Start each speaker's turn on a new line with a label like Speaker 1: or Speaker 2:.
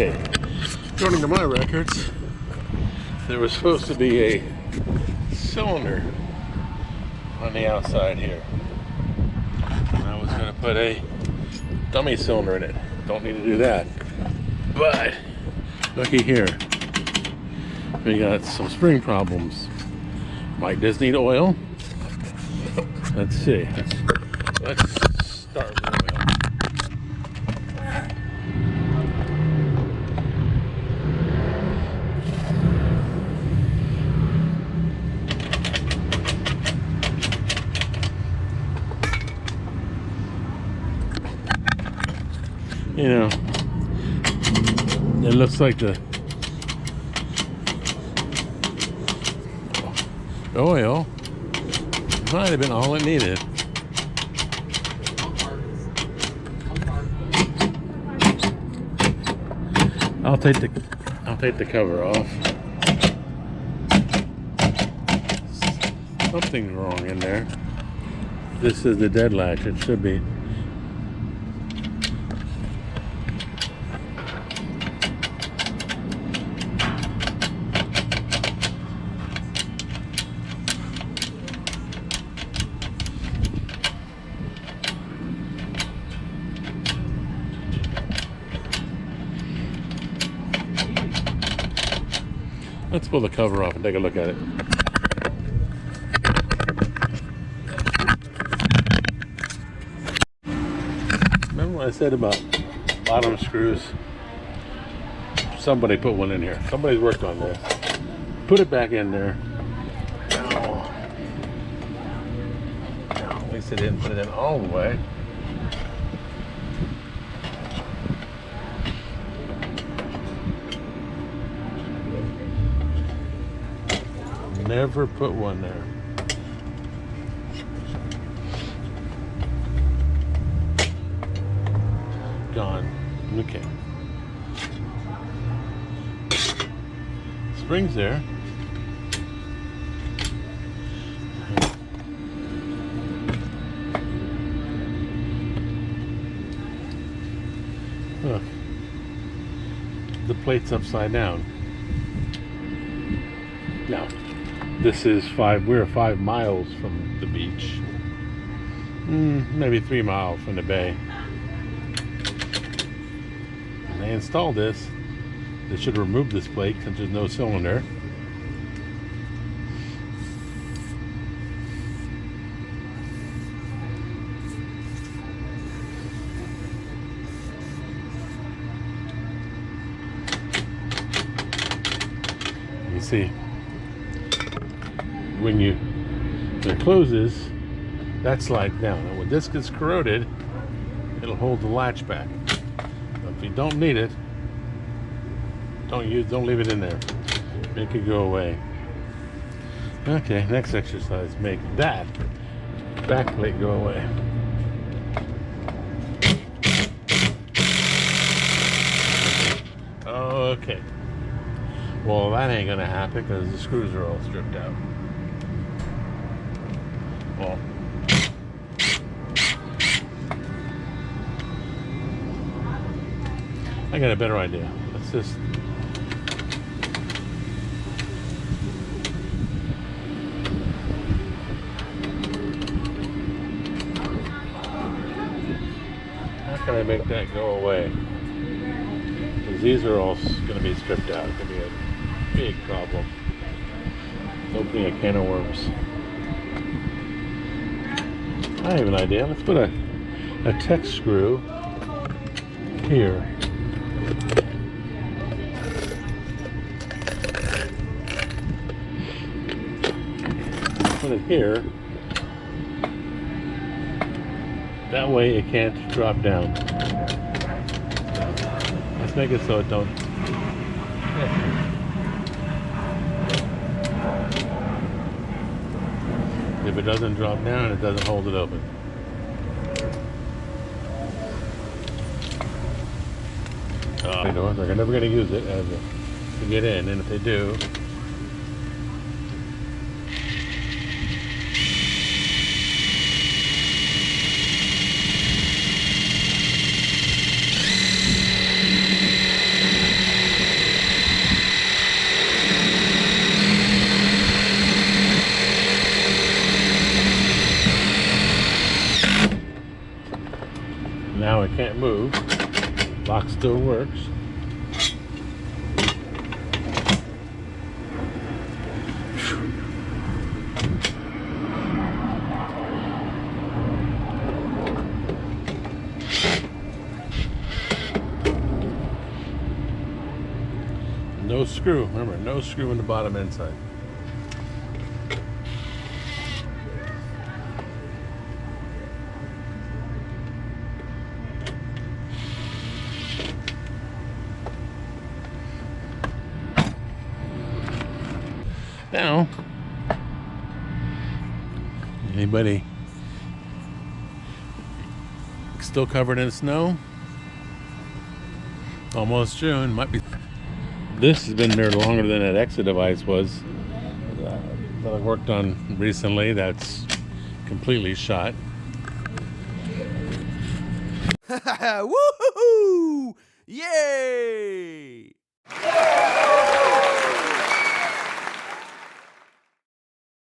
Speaker 1: Okay, according to my records, there was supposed to be a cylinder on the outside here. And I was going to put a dummy cylinder in it. Don't need to do that. But looky here, we got some spring problems. Might just need oil. Let's see. Let's start with oil. You know, it looks like the oil might have been all it needed. I'll take the cover off. Something's wrong in there. This is the dead latch. It should be. Let's pull the cover off and take a look at it. Remember what I said about bottom screws? Somebody put one in here. Somebody's worked on this. Put it back in there. Now, at least they didn't put it in all the way. Never put one there. Gone. Okay. Springs there. Look. The plate's upside down. Now, this is we're 5 miles from the beach. Maybe 3 miles from the bay. When they installed this, they should remove this plate since there's no cylinder. You see, when it closes, that slides down. And when this gets corroded, it'll hold the latch back. But if you don't need it, don't leave it in there. Make it go away. Okay, next exercise, make that back plate go away. Okay. Well, that ain't gonna happen because the screws are all stripped out. Well, I got a better idea. Let's just how can I make that go away? Because these are all going to be stripped out. It's going to be a big problem. Opening a can of worms. I have an idea. Let's put a Tech screw here. Put it here. That way it can't drop down. Let's make it so it don't. If it doesn't drop down, it doesn't hold it open. They're never going to use it to get in, and if they do, now it can't move. Lock still works. No screw, remember, no screw in the bottom inside. Now, anybody still covered in snow? Almost June, might be. This has been there longer than that exit device was that I worked on recently. That's completely shot.
Speaker 2: Woohoo!